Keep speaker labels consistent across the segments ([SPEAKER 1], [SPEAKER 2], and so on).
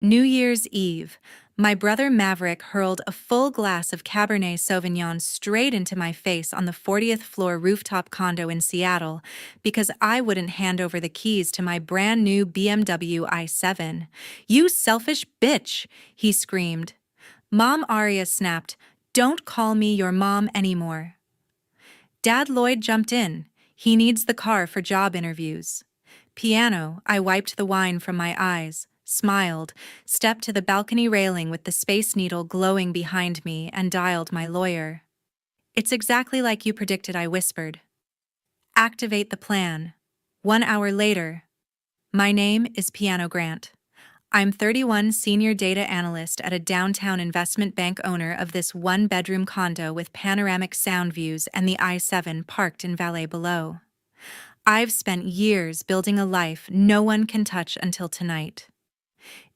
[SPEAKER 1] New Year's Eve, my brother Maverick hurled a full glass of Cabernet Sauvignon straight into my face on the 40th floor rooftop condo in Seattle because I wouldn't hand over the keys to my brand new BMW i7. "You selfish bitch!" he screamed. Mom Aria snapped, "Don't call me your mom anymore." Dad Lloyd jumped in. He needs the car for job interviews. Piano, I wiped the wine from my eyes, smiled, stepped to the balcony railing with the Space Needle glowing behind me, and dialed my lawyer. "It's exactly like you predicted," I whispered. "Activate the plan." 1 hour later. My name is Piano Grant. I'm 31, senior data analyst at a downtown investment bank, owner of this one-bedroom condo with panoramic sound views and the I-7 parked in valet below. I've spent years building a life no one can touch until tonight.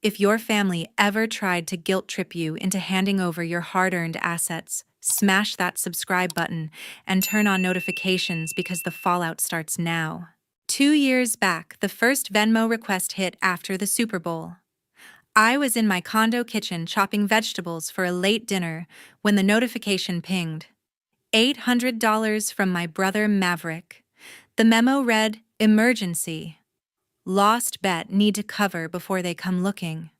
[SPEAKER 1] If your family ever tried to guilt-trip you into handing over your hard-earned assets, smash that subscribe button and turn on notifications because the fallout starts now. 2 years back, the first Venmo request hit after the Super Bowl. I was in my condo kitchen chopping vegetables for a late dinner when the notification pinged. $800 from my brother Maverick. The memo read, "Emergency. Lost bet, need to cover before they come looking."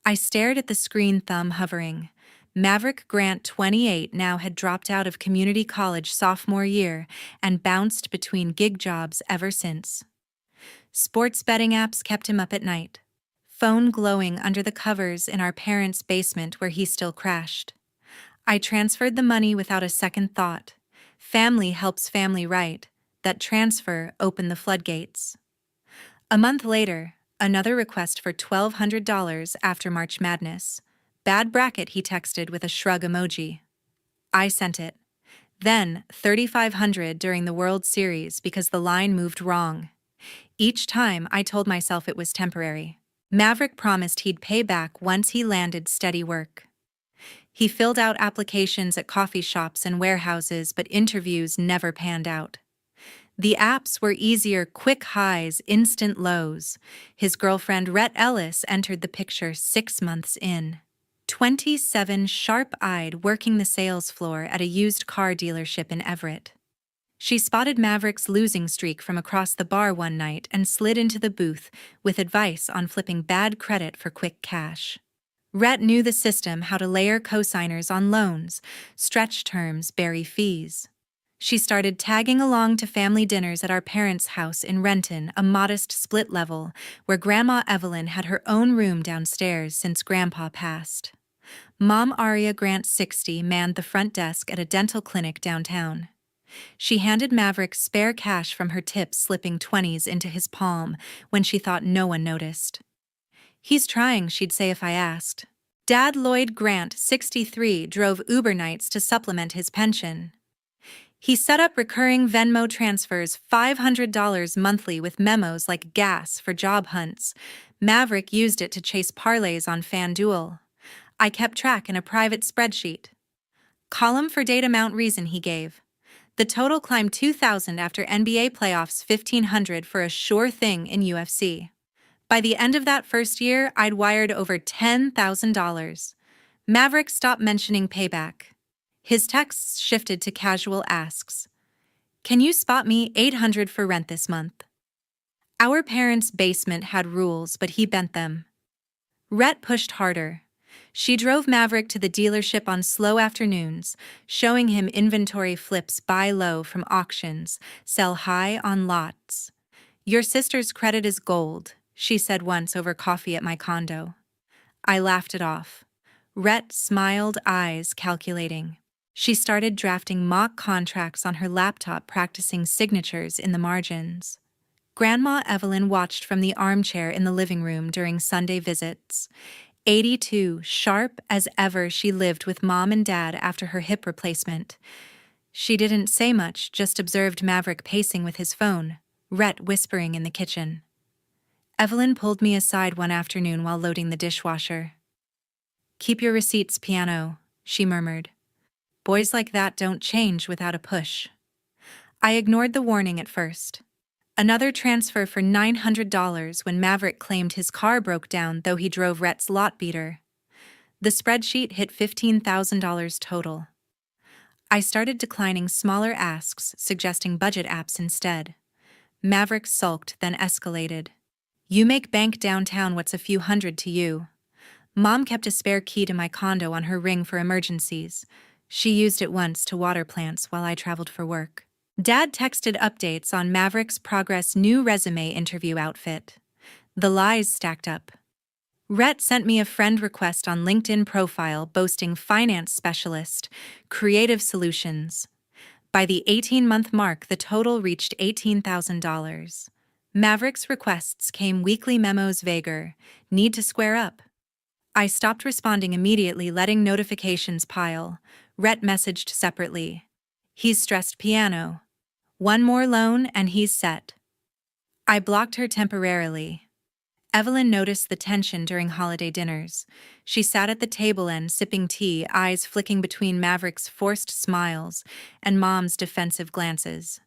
[SPEAKER 1] I stared at the screen, thumb hovering. Maverick Grant, 28, now had dropped out of community college sophomore year and bounced between gig jobs ever since. Sports betting apps kept him up at night. Phone glowing under the covers in our parents' basement where he still crashed. I transferred the money without a second thought. Family helps family, right? That transfer opened the floodgates. A month later, another request for $1,200 after March Madness. "Bad bracket," he texted with a shrug emoji. I sent it. Then $3,500 during the World Series because the line moved wrong. Each time I told myself it was temporary. Maverick promised he'd pay back once he landed steady work. He filled out applications at coffee shops and warehouses, but interviews never panned out. The apps were easier, quick highs, instant lows. His girlfriend Rhett Ellis entered the picture 6 months in. 27, sharp-eyed, working the sales floor at a used car dealership in Everett. She spotted Maverick's losing streak from across the bar one night and slid into the booth with advice on flipping bad credit for quick cash. Rhett knew the system, how to layer cosigners on loans, stretch terms, bury fees. She started tagging along to family dinners at our parents' house in Renton, a modest split level, where Grandma Evelyn had her own room downstairs since Grandpa passed. Mom Aria Grant, 60, manned the front desk at a dental clinic downtown. She handed Maverick spare cash from her tips, slipping 20s into his palm when she thought no one noticed. "He's trying," she'd say if I asked. Dad Lloyd Grant, 63, drove Uber nights to supplement his pension. He set up recurring Venmo transfers, $500 monthly, with memos like gas for job hunts. Maverick used it to chase parlays on FanDuel. I kept track in a private spreadsheet. Column for date, amount, reason he gave. The total climbed 2,000 after NBA playoffs, 1,500 for a sure thing in UFC. By the end of that first year, I'd wired over $10,000. Maverick stopped mentioning payback. His texts shifted to casual asks. "Can you spot me 800 for rent this month?" Our parents' basement had rules, but he bent them. Rhett pushed harder. She drove Maverick to the dealership on slow afternoons, showing him inventory flips, buy low from auctions, sell high on lots. "Your sister's credit is gold," she said once over coffee at my condo. I laughed it off. Rhett smiled, eyes calculating. She started drafting mock contracts on her laptop, practicing signatures in the margins. Grandma Evelyn watched from the armchair in the living room during Sunday visits. 82, sharp as ever, she lived with Mom and Dad after her hip replacement. She didn't say much, just observed Maverick pacing with his phone, Rhett whispering in the kitchen. Evelyn pulled me aside one afternoon while loading the dishwasher. "Keep your receipts, Piano," she murmured. "Boys like that don't change without a push." I ignored the warning at first. Another transfer for $900 when Maverick claimed his car broke down though he drove Rhett's lot beater. The spreadsheet hit $15,000 total. I started declining smaller asks, suggesting budget apps instead. Maverick sulked, then escalated. You make bank downtown, what's a few hundred to you? Mom kept a spare key to my condo on her ring for emergencies. She used it once to water plants while I traveled for work. Dad texted updates on Maverick's progress new resume interview outfit. The lies stacked up. Rhett sent me a friend request on LinkedIn profile boasting finance specialist, creative solutions. By the 18-month mark, the total reached $18,000. Maverick's requests came weekly memos vaguer, need to square up. I stopped responding immediately, letting notifications pile. Rhett messaged separately. He's stressed piano. One more loan and he's set. I blocked her temporarily. Evelyn noticed the tension during holiday dinners. She sat at the table end, sipping tea, eyes flicking between Maverick's forced smiles and Mom's defensive glances.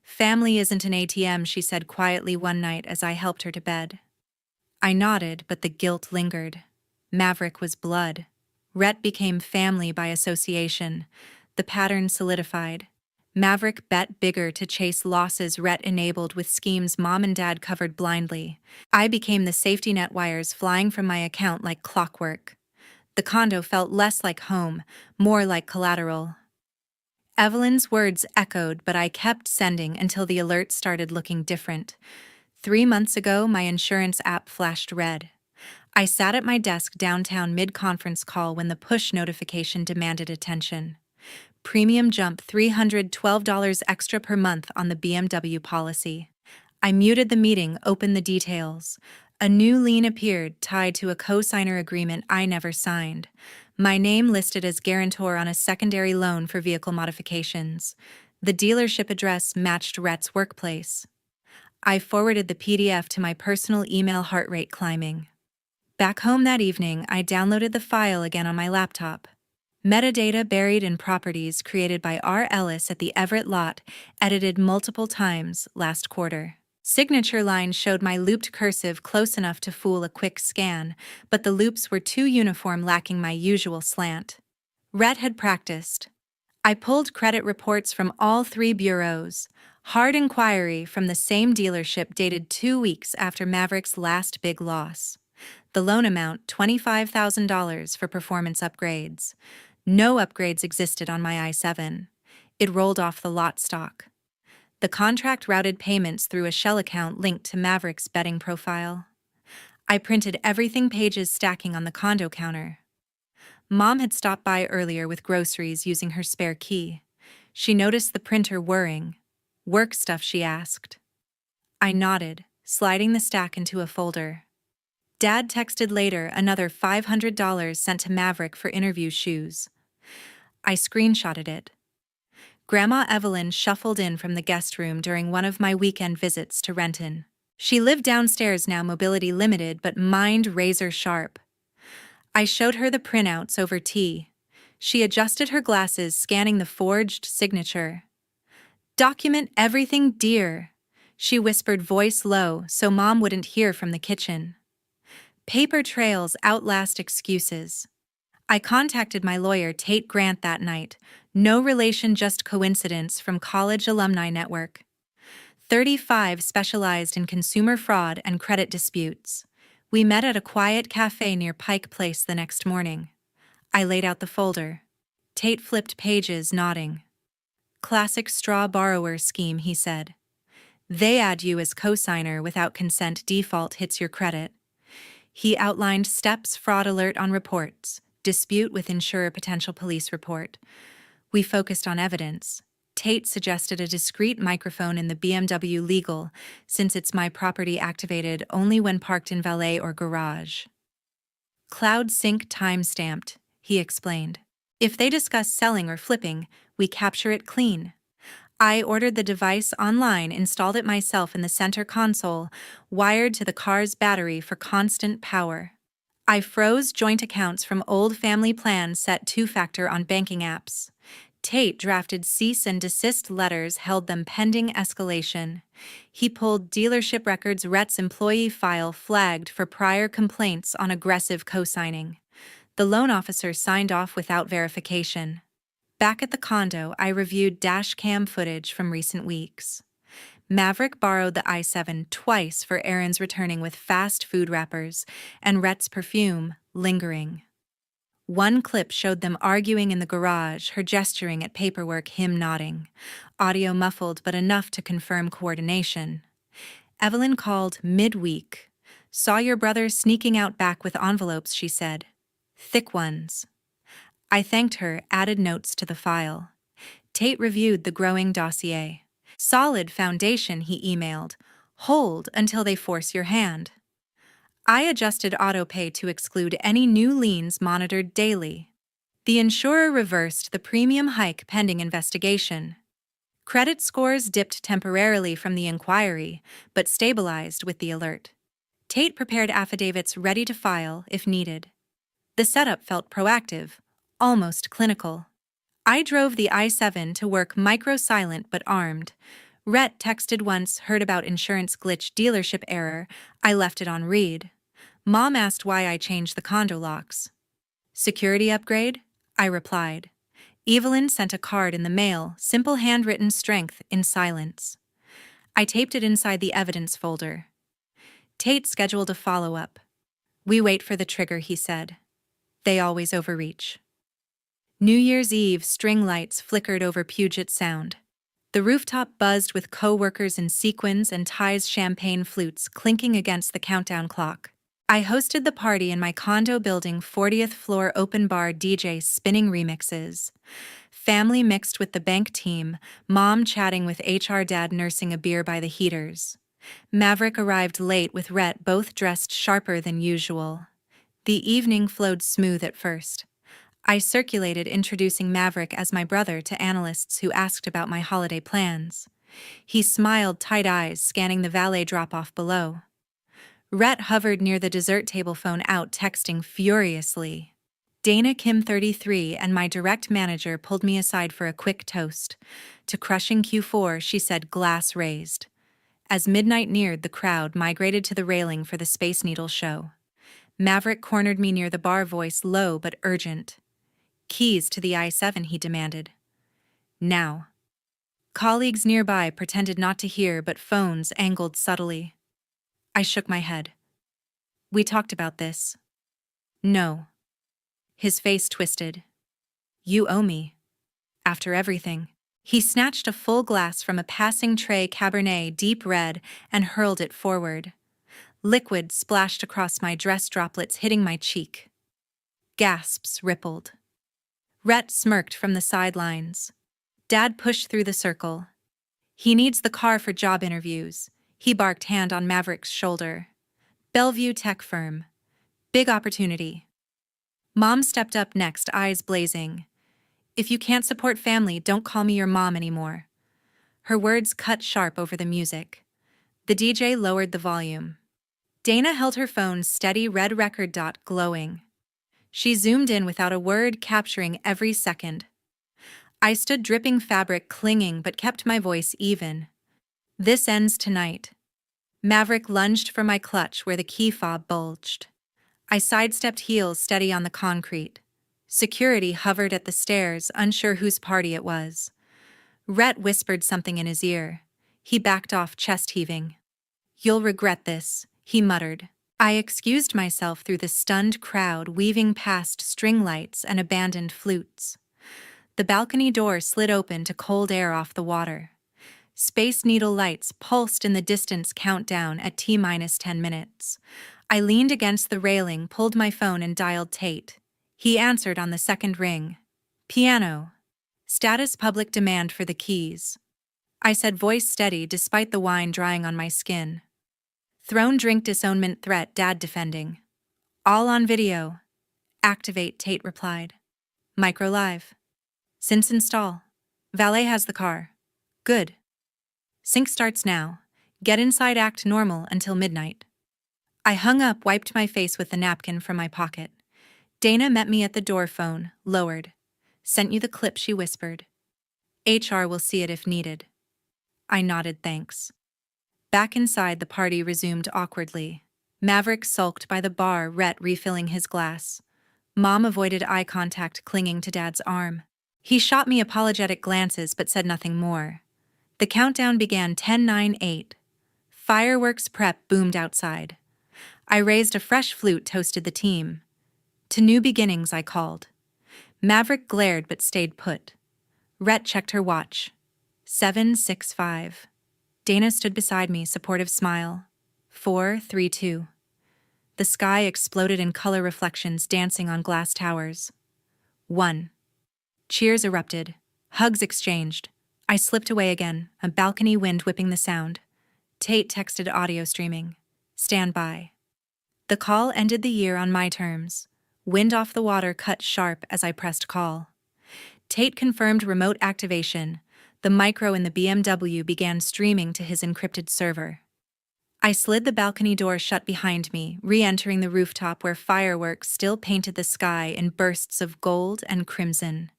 [SPEAKER 1] Family isn't an ATM, she said quietly one night as I helped her to bed. I nodded, but the guilt lingered. Maverick was blood. Rhett became family by association. The pattern solidified. Maverick bet bigger to chase losses Rhett enabled with schemes Mom and Dad covered blindly. I became the safety net, wires flying from my account like clockwork. The condo felt less like home, more like collateral. Evelyn's words echoed, but I kept sending until the alert started looking different. 3 months ago, my insurance app flashed red. I sat at my desk downtown mid-conference call when the push notification demanded attention. Premium jump $312 extra per month on the BMW policy. I muted the meeting, opened the details. A new lien appeared, tied to a co-signer agreement I never signed. My name listed as guarantor on a secondary loan for vehicle modifications. The dealership address matched Rhett's workplace. I forwarded the PDF to my personal email, heart rate climbing. Back home that evening, I downloaded the file again on my laptop. Metadata buried in properties created by R. Ellis at the Everett lot, edited multiple times last quarter. Signature lines showed my looped cursive close enough to fool a quick scan, but the loops were too uniform, lacking my usual slant. Rhett had practiced. I pulled credit reports from all 3 bureaus. Hard inquiry from the same dealership dated 2 weeks after Maverick's last big loss. The loan amount, $25,000 for performance upgrades. No upgrades existed on my i7. It rolled off the lot stock. The contract routed payments through a shell account linked to Maverick's betting profile. I printed everything, pages stacking on the condo counter. Mom had stopped by earlier with groceries using her spare key. She noticed the printer whirring. Work stuff, she asked. I nodded, sliding the stack into a folder. Dad texted later, another $500 sent to Maverick for interview shoes. I screenshotted it. Grandma Evelyn shuffled in from the guest room during one of my weekend visits to Renton. She lived downstairs now, mobility limited but mind razor sharp. I showed her the printouts over tea. She adjusted her glasses, scanning the forged signature. "Document everything, dear," she whispered, voice low so Mom wouldn't hear from the kitchen. Paper trails outlast excuses. I contacted my lawyer, Tate Grant, that night. No relation, just coincidence, from college alumni network. 35, specialized in consumer fraud and credit disputes. We met at a quiet cafe near Pike Place the next morning. I laid out the folder. Tate flipped pages, nodding. "Classic straw borrower scheme," he said. "They add you as cosigner without consent, default hits your credit." He outlined steps: fraud alert on reports, dispute with insurer, potential police report. We focused on evidence. Tate suggested a discreet microphone in the BMW legal, since it's my property, activated only when parked in valet or garage. "Cloud sync time-stamped," he explained. "If they discuss selling or flipping, we capture it clean." I ordered the device online, installed it myself in the center console, wired to the car's battery for constant power. I froze joint accounts from old family plans, set 2-factor on banking apps. Tate drafted cease and desist letters, held them pending escalation. He pulled dealership records. Rhett's employee file flagged for prior complaints on aggressive co-signing. The loan officer signed off without verification. Back at the condo, I reviewed dash cam footage from recent weeks. Maverick borrowed the i7 twice for errands, returning with fast food wrappers, and Rhett's perfume lingering. One clip showed them arguing in the garage, her gesturing at paperwork, him nodding. Audio muffled but enough to confirm coordination. Evelyn called midweek. "Saw your brother sneaking out back with envelopes," she said. "Thick ones." I thanked her, added notes to the file. Tate reviewed the growing dossier. "Solid foundation," he emailed. "Hold until they force your hand." I adjusted autopay to exclude any new liens, monitored daily. The insurer reversed the premium hike pending investigation. Credit scores dipped temporarily from the inquiry, but stabilized with the alert. Tate prepared affidavits ready to file if needed. The setup felt proactive, almost clinical. I drove the i7 to work, micro-silent but armed. Rhett texted once, "Heard about insurance glitch, dealership error." I left it on read. Mom asked why I changed the condo locks. "Security upgrade?" I replied. Evelyn sent a card in the mail, simple handwritten, strength in silence. I taped it inside the evidence folder. Tate scheduled a follow-up. "We wait for the trigger," he said. "They always overreach." New Year's Eve, string lights flickered over Puget Sound. The rooftop buzzed with co-workers in sequins and ties, champagne flutes clinking against the countdown clock. I hosted the party in my condo building, 40th floor, open bar, DJ spinning remixes. Family mixed with the bank team, mom chatting with HR, dad nursing a beer by the heaters. Maverick arrived late with Rhett, both dressed sharper than usual. The evening flowed smooth at first. I circulated, introducing Maverick as my brother to analysts who asked about my holiday plans. He smiled, tight eyes scanning the valet drop-off below. Rhett hovered near the dessert table, phone out, texting furiously. Dana Kim, 33, and my direct manager pulled me aside for a quick toast. "To crushing Q4," she said, glass raised. As midnight neared, the crowd migrated to the railing for the Space Needle show. Maverick cornered me near the bar, voice low but urgent. "Keys to the i7," he demanded. "Now." Colleagues nearby pretended not to hear, but phones angled subtly. I shook my head. "We talked about this." "No." His face twisted. "You owe me. After everything." He snatched a full glass from a passing tray, Cabernet, deep red, and hurled it forward. Liquid splashed across my dress, droplets hitting my cheek. Gasps rippled. Rhett smirked from the sidelines. Dad pushed through the circle. "He needs the car for job interviews," he barked, hand on Maverick's shoulder. "Bellevue tech firm. Big opportunity." Mom stepped up next, eyes blazing. "If you can't support family, don't call me your mom anymore." Her words cut sharp over the music. The DJ lowered the volume. Dana held her phone steady, red record dot glowing. She zoomed in without a word, capturing every second. I stood, dripping fabric, clinging, but kept my voice even. "This ends tonight." Maverick lunged for my clutch where the key fob bulged. I sidestepped, heels steady on the concrete. Security hovered at the stairs, unsure whose party it was. Rhett whispered something in his ear. He backed off, chest heaving. "You'll regret this," he muttered. I excused myself through the stunned crowd, weaving past string lights and abandoned flutes. The balcony door slid open to cold air off the water. Space Needle lights pulsed in the distance, countdown at T-10 minutes. I leaned against the railing, pulled my phone and dialed Tate. He answered on the second ring. "Piano. Status, public demand for the keys." I said, voice steady despite the wine drying on my skin. "Thrown drink, disownment threat, dad defending." "All on video." "Activate," Tate replied. "Micro live." "Since install." "Valet has the car." "Good." "Sync starts now. Get inside, act normal until midnight." I hung up, wiped my face with the napkin from my pocket. Dana met me at the door, phone lowered. "Sent you the clip," she whispered. HR will see it if needed. I nodded thanks. Back inside, the party resumed awkwardly. Maverick sulked by the bar, Rhett refilling his glass. Mom avoided eye contact, clinging to Dad's arm. He shot me apologetic glances but said nothing more. The countdown began 10-9-8. Fireworks prep boomed outside. I raised a fresh flute, toasted the team. To new beginnings, I called. Maverick glared but stayed put. Rhett checked her watch. 7:65. Dana stood beside me, supportive smile. 4:32. The sky exploded in color reflections dancing on glass towers. 1. Cheers erupted. Hugs exchanged. I slipped away again, a balcony wind whipping the sound. Tate texted audio streaming. Stand by. The call ended the year on my terms. Wind off the water cut sharp as I pressed call. Tate confirmed remote activation. The micro in the BMW began streaming to his encrypted server. I slid the balcony door shut behind me, re-entering the rooftop where fireworks still painted the sky in bursts of gold and crimson.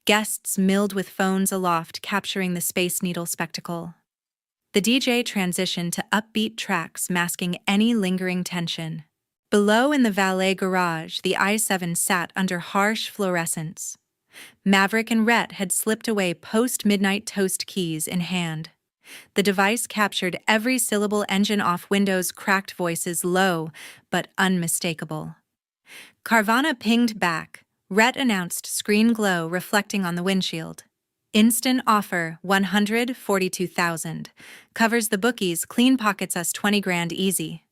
[SPEAKER 1] Guests milled with phones aloft, capturing the Space Needle spectacle. The DJ transitioned to upbeat tracks, masking any lingering tension. Below in the valet garage, the i7 sat under harsh fluorescence. Maverick and Rhett had slipped away, post-midnight toast keys in hand. The device captured every syllable, engine off, windows cracked, voices low but unmistakable. Carvana pinged back. Rhett announced, screen glow reflecting on the windshield. Instant offer, 142,000. Covers the bookies, clean pockets us 20 grand easy.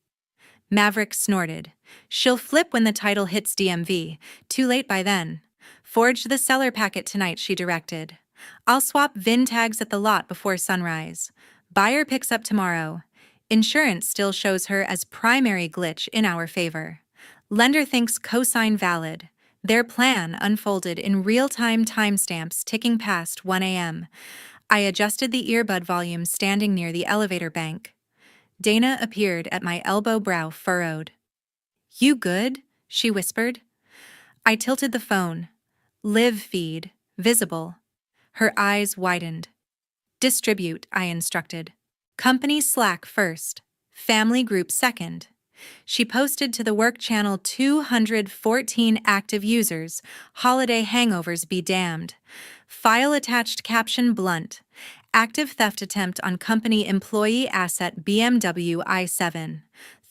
[SPEAKER 1] Maverick snorted. She'll flip when the title hits DMV. Too late by then. Forge the seller packet tonight, she directed. I'll swap VIN tags at the lot before sunrise. Buyer picks up tomorrow. Insurance still shows her as primary glitch in our favor. Lender thinks cosign valid. Their plan unfolded in real-time, timestamps ticking past 1 a.m. I adjusted the earbud volume, standing near the elevator bank. Dana appeared at my elbow, brow furrowed. You good? She whispered. I tilted the phone. Live feed, visible. Her eyes widened. Distribute, I instructed. Company Slack first. Family group second. She posted to the work channel 214 active users. Holiday hangovers be damned. File attached, caption blunt. Active theft attempt on company employee asset BMW i7.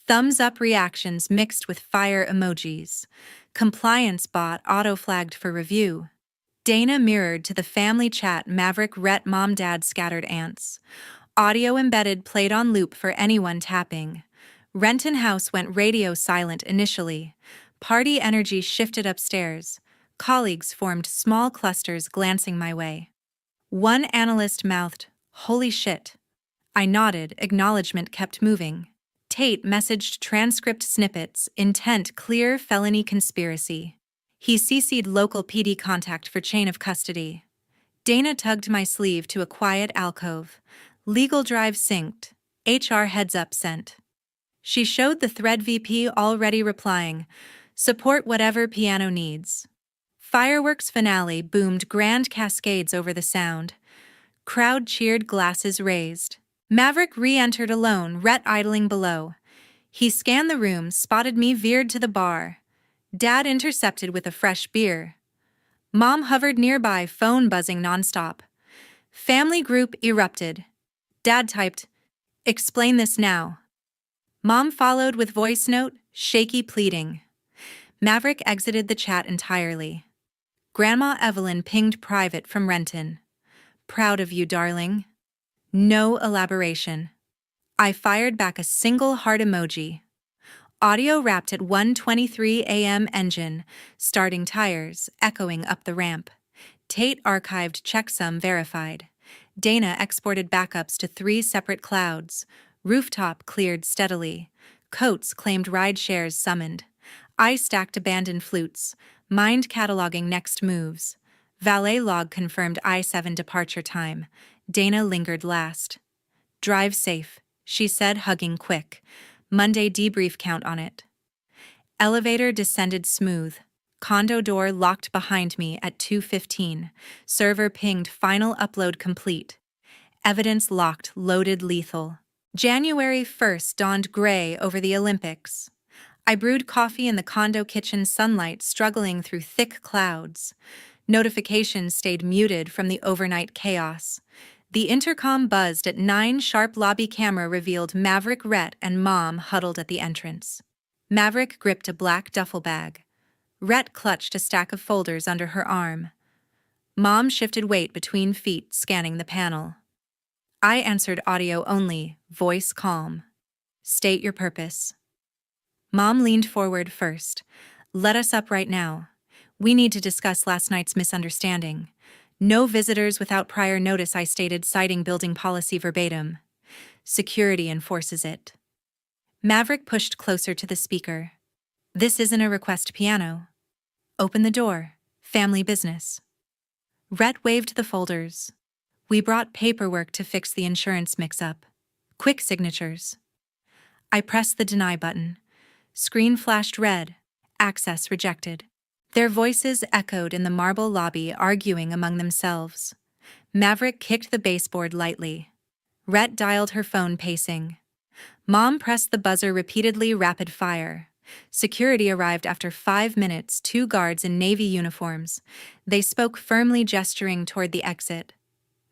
[SPEAKER 1] Thumbs up reactions mixed with fire emojis. Compliance bot auto-flagged for review. Dana mirrored to the family chat, Maverick, Rhett, mom, dad, scattered ants. Audio embedded, played on loop for anyone tapping. Renton House went radio silent initially. Party energy shifted upstairs. Colleagues formed small clusters, glancing my way. One analyst mouthed, "Holy shit." I nodded, acknowledgement kept moving. Tate messaged transcript snippets, intent clear, felony conspiracy. He CC'd local PD contact for chain of custody. Dana tugged my sleeve to a quiet alcove. Legal drive synced. HR heads up sent. She showed the thread, VP already replying, support whatever piano needs. Fireworks finale boomed, grand cascades over the sound. Crowd cheered, glasses raised. Maverick re-entered alone, Rhett idling below. He scanned the room, spotted me, veered to the bar. Dad intercepted with a fresh beer. Mom hovered nearby, phone buzzing nonstop. Family group erupted. Dad typed, "Explain this now." Mom followed with voice note, shaky pleading. Maverick exited the chat entirely. Grandma Evelyn pinged private from Renton. "Proud of you, darling." No elaboration. I fired back a single heart emoji. Audio wrapped at 1:23 a.m. engine, starting tires, echoing up the ramp. Tate archived, checksum verified. Dana exported backups to 3 separate clouds. Rooftop cleared steadily. Coates claimed ride shares summoned. I stacked abandoned flutes, mind cataloging next moves. Valet log confirmed i7 departure time. Dana lingered last. Drive safe, she said, hugging quick. Monday debrief, count on it. Elevator descended smooth. Condo door locked behind me at 2:15. Server pinged final upload complete. Evidence locked, loaded, lethal. January 1st dawned gray over the Olympics. I brewed coffee in the condo kitchen sunlight, struggling through thick clouds. Notifications stayed muted from the overnight chaos. The intercom buzzed at 9 sharp. Lobby camera revealed Maverick, Rhett, and Mom huddled at the entrance. Maverick gripped a black duffel bag. Rhett clutched a stack of folders under her arm. Mom shifted weight between feet, scanning the panel. I answered audio only, voice calm. State your purpose. Mom leaned forward first. Let us up right now. We need to discuss last night's misunderstanding. No visitors without prior notice, I stated, citing building policy verbatim. Security enforces it. Maverick pushed closer to the speaker. This isn't a request piano. Open the door. Family business. Rhett waved the folders. We brought paperwork to fix the insurance mix-up. Quick signatures. I pressed the deny button. Screen flashed red. Access rejected. Their voices echoed in the marble lobby, arguing among themselves. Maverick kicked the baseboard lightly. Rhett dialed her phone, pacing. Mom pressed the buzzer repeatedly, rapid fire. Security arrived after 5 minutes, 2 guards in Navy uniforms. They spoke firmly, gesturing toward the exit.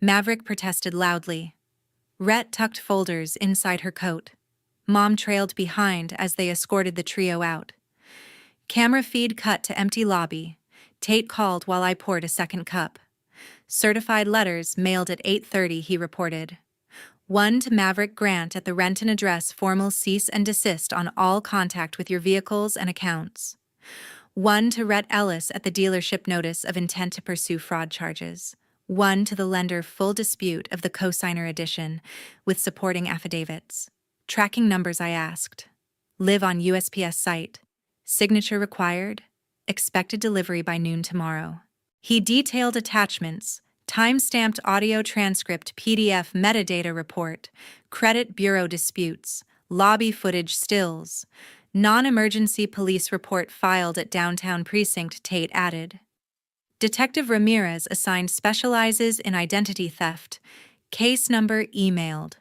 [SPEAKER 1] Maverick protested loudly. Rhett tucked folders inside her coat. Mom trailed behind as they escorted the trio out. Camera feed cut to empty lobby. Tate called while I poured a second cup. Certified letters mailed at 8:30, he reported. One to Maverick Grant at the Renton address, formal cease and desist on all contact with your vehicles and accounts. One to Rhett Ellis at the dealership, notice of intent to pursue fraud charges. One to the lender, full dispute of the cosigner addition with supporting affidavits. Tracking numbers, I asked. Live on USPS site. Signature required. Expected delivery by noon tomorrow. He detailed attachments. Time-stamped audio transcript, PDF metadata report, credit bureau disputes, lobby footage stills, non-emergency police report filed at downtown precinct, Tate added. Detective Ramirez, assigned, specializes in identity theft. Case number emailed.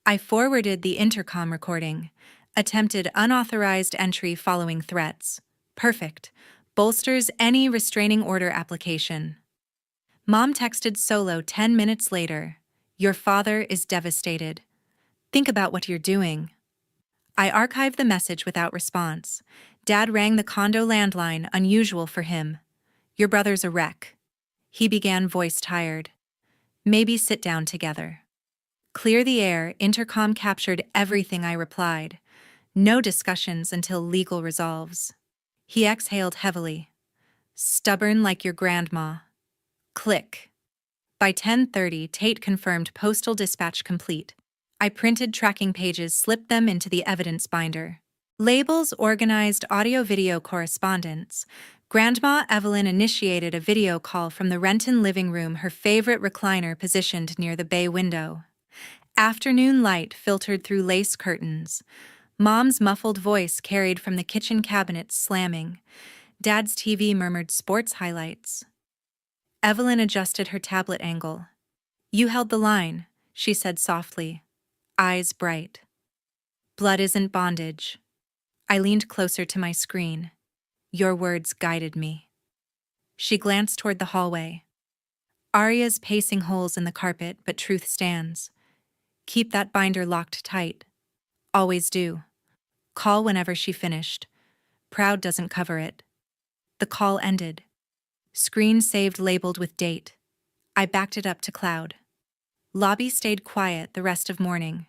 [SPEAKER 1] I forwarded the intercom recording. Attempted unauthorized entry following threats. Perfect. Bolsters any restraining order application. Mom texted solo 10 minutes later. Your father is devastated. Think about what you're doing. I archived the message without response. Dad rang the condo landline, unusual for him. Your brother's a wreck. He began, voice tired. Maybe sit down together. Clear the air. Intercom captured everything I replied. No discussions until legal resolves. He exhaled heavily. Stubborn like your grandma. Click. By 10:30, Tate confirmed postal dispatch complete. I printed tracking pages, slipped them into the evidence binder. Labels organized audio-video correspondence. Grandma Evelyn initiated a video call from the Renton living room, her favorite recliner positioned near the bay window. Afternoon light filtered through lace curtains. Mom's muffled voice carried from the kitchen cabinets, slamming. Dad's TV murmured sports highlights. Evelyn adjusted her tablet angle. You held the line, she said softly, eyes bright. Blood isn't bondage. I leaned closer to my screen. Your words guided me. She glanced toward the hallway. Arya's pacing holes in the carpet, but truth stands. Keep that binder locked tight. Always do. Call whenever she finished. Proud doesn't cover it. The call ended. Screen saved, labeled with date. I backed it up to cloud. Lobby stayed quiet the rest of morning.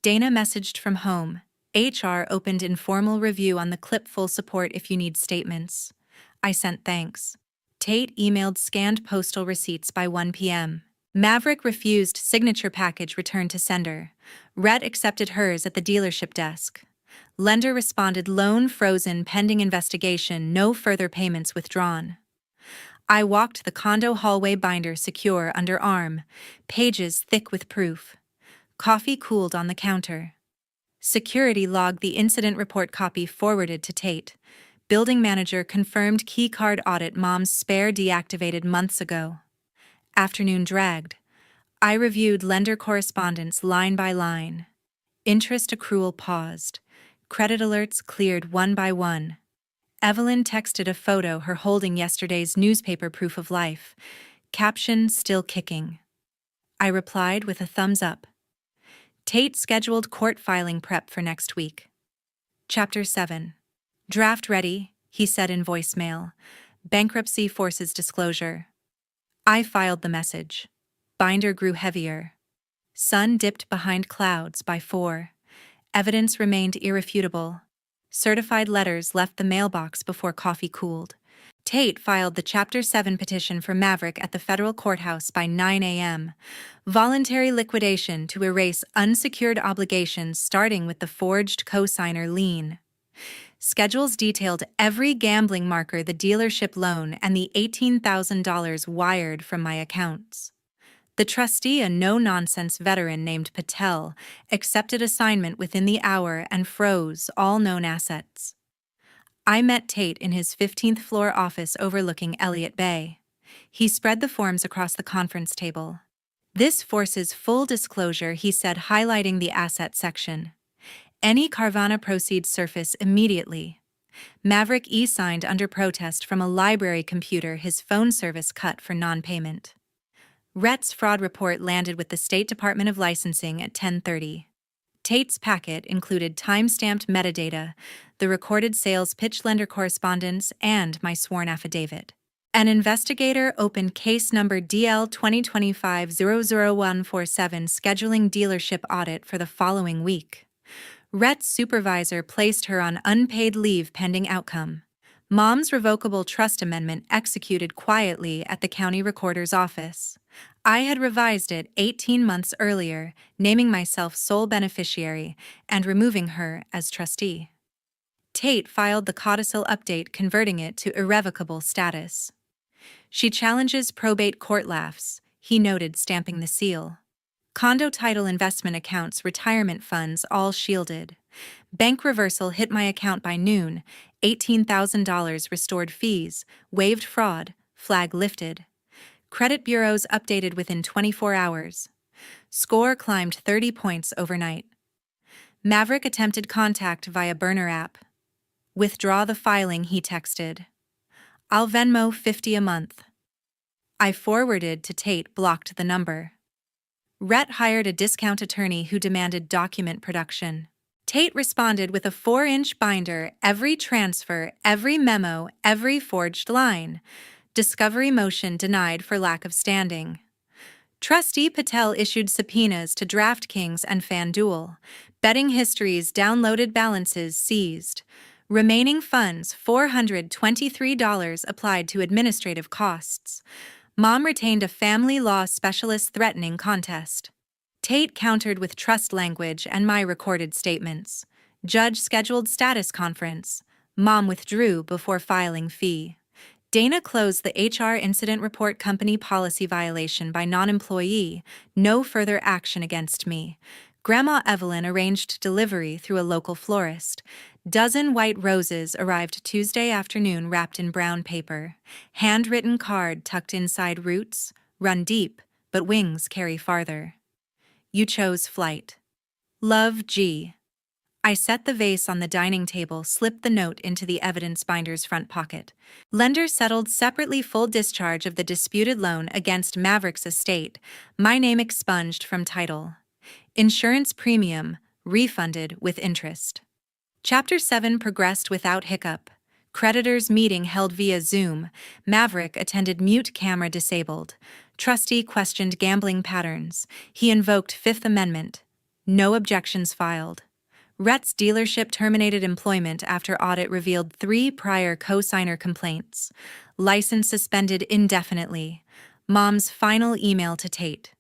[SPEAKER 1] Dana messaged from home. HR opened informal review on the clip, full support if you need statements. I sent thanks. Tate emailed scanned postal receipts by 1 p.m. Maverick refused, signature package returned to sender. Rhett accepted hers at the dealership desk. Lender responded, loan frozen pending investigation, no further payments withdrawn. I walked the condo hallway, binder secure under arm, pages thick with proof. Coffee cooled on the counter. Security logged the incident report, copy forwarded to Tate. Building manager confirmed keycard audit mom's spare deactivated months ago. Afternoon dragged. I reviewed lender correspondence line by line. Interest accrual paused. Credit alerts cleared one by one. Evelyn texted a photo her holding yesterday's newspaper proof of life. Caption still kicking. I replied with a thumbs up. Tate scheduled court filing prep for next week. Chapter 7. Draft ready, he said in voicemail. Bankruptcy forces disclosure. I filed the message. Binder grew heavier. Sun dipped behind clouds by 4. Evidence remained irrefutable. Certified letters left the mailbox before coffee cooled. Tate filed the Chapter 7 petition for Maverick at the federal courthouse by 9 a.m. Voluntary liquidation to erase unsecured obligations starting with the forged cosigner lien. Schedules detailed every gambling marker, the dealership loan, and the $18,000 wired from my accounts. The trustee, a no-nonsense veteran named Patel, accepted assignment within the hour and froze all known assets. I met Tate in his 15th floor office overlooking Elliott Bay. He spread the forms across the conference table. This forces full disclosure, he said, highlighting the asset section. Any Carvana proceeds surface immediately. Maverick e-signed under protest from a library computer, his phone service cut for non-payment. Rhett's fraud report landed with the State Department of Licensing at 10:30. Tate's packet included time-stamped metadata, the recorded sales pitch lender correspondence, and my sworn affidavit. An investigator opened case number DL 2025-00147, scheduling dealership audit for the following week. Rhett's supervisor placed her on unpaid leave pending outcome. Mom's revocable trust amendment executed quietly at the county recorder's office. I had revised it 18 months earlier, naming myself sole beneficiary and removing her as trustee. Tate filed the codicil update, converting it to irrevocable status. She challenges probate court, laughs, he noted, stamping the seal. Condo title, investment accounts, retirement funds, all shielded. Bank reversal hit my account by noon, $18,000 restored, fees, waived fraud, flag lifted. Credit bureaus updated within 24 hours. Score climbed 30 points overnight. Maverick attempted contact via burner app. Withdraw the filing, he texted. I'll Venmo $50 a month. I forwarded to Tate, blocked the number. Rhett hired a discount attorney who demanded document production. Tate responded with a 4-inch binder, every transfer, every memo, every forged line. Discovery motion denied for lack of standing. Trustee Patel issued subpoenas to DraftKings and FanDuel. Betting histories, downloaded balances seized. Remaining funds, $423, applied to administrative costs. Mom retained a family law specialist threatening contest. Tate countered with trust language and my recorded statements. Judge scheduled status conference. Mom withdrew before filing fee. Dana closed the HR incident report, company policy violation by non-employee, no further action against me. Grandma Evelyn arranged delivery through a local florist. Dozen white roses arrived Tuesday afternoon wrapped in brown paper. Handwritten card tucked inside, roots run deep, but wings carry farther. You chose flight. Love, G. I set the vase on the dining table, slipped the note into the evidence binder's front pocket. Lender settled separately full discharge of the disputed loan against Maverick's estate. My name expunged from title. Insurance premium refunded with interest. Chapter 7 progressed without hiccup. Creditors meeting held via Zoom. Maverick attended mute, camera disabled. Trustee questioned gambling patterns. He invoked Fifth Amendment. No objections filed. Rhett's dealership terminated employment after audit revealed 3 prior cosigner complaints. License suspended indefinitely. Mom's final email to Tate.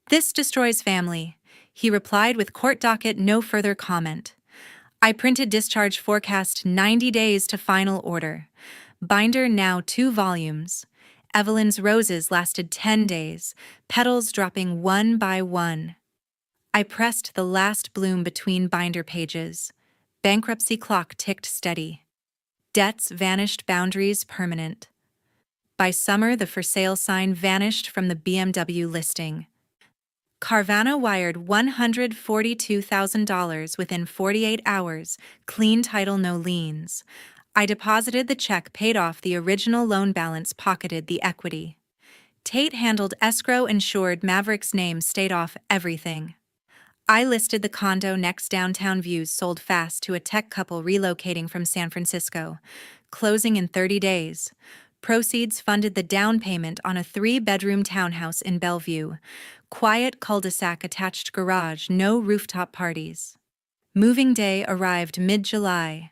[SPEAKER 1] This destroys family. He replied with court docket, no further comment. I printed discharge forecast 90 days to final order. Binder now 2 volumes. Evelyn's roses lasted 10 days, petals dropping one by one. I pressed the last bloom between binder pages. Bankruptcy clock ticked steady. Debts vanished, boundaries permanent. By summer, the for sale sign vanished from the BMW listing. Carvana wired $142,000 within 48 hours, clean title, no liens. I deposited the check, paid off the original loan balance, pocketed the equity. Tate handled escrow, insured Maverick's name, stayed off everything. I listed the condo next, downtown views, sold fast to a tech couple relocating from San Francisco, closing in 30 days. Proceeds funded the down payment on a 3-bedroom townhouse in Bellevue. Quiet cul-de-sac, attached garage, no rooftop parties. Moving day arrived mid-July.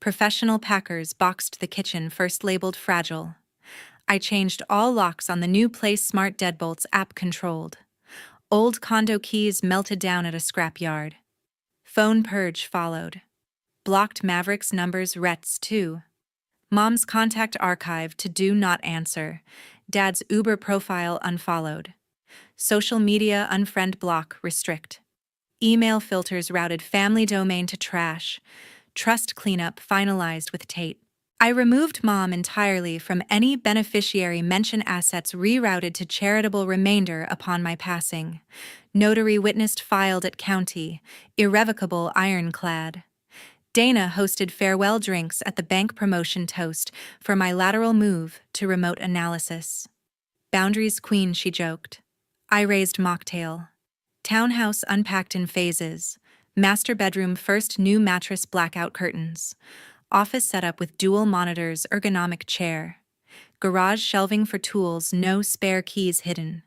[SPEAKER 1] Professional packers boxed the kitchen, first labeled fragile. I changed all locks on the new place, smart deadbolts, app controlled. Old condo keys melted down at a scrapyard. Phone purge followed. Blocked Maverick's numbers, Rets too. Mom's contact archived to do not answer. Dad's Uber profile unfollowed. Social media unfriend, block, restrict. Email filters routed, family domain to trash. Trust cleanup finalized with Tate. I removed Mom entirely from any beneficiary mention, assets rerouted to charitable remainder upon my passing. Notary witnessed filed at county, irrevocable ironclad. Dana hosted farewell drinks at the bank, promotion toast for my lateral move to remote analysis. Boundaries queen, she joked. I raised mocktail. Townhouse unpacked in phases. Master bedroom, first new mattress, blackout curtains. Office setup with dual monitors, ergonomic chair. Garage shelving for tools, no spare keys hidden.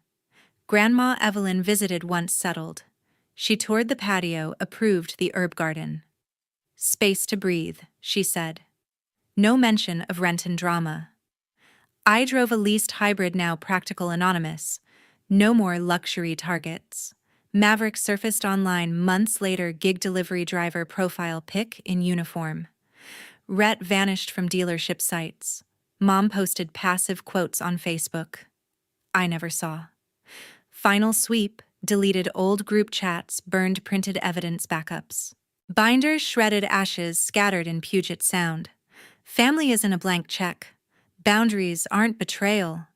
[SPEAKER 1] Grandma Evelyn visited once settled. She toured the patio, approved the herb garden. Space to breathe, she said. No mention of rent and drama. I drove a leased hybrid, now practical, anonymous. No more luxury targets. Maverick surfaced online months later, gig delivery driver profile pic in uniform. Rhett vanished from dealership sites. Mom posted passive quotes on Facebook. I never saw. Final sweep, deleted old group chats, burned printed evidence backups. Binders shredded, ashes scattered in Puget Sound. Family isn't a blank check. Boundaries aren't betrayal.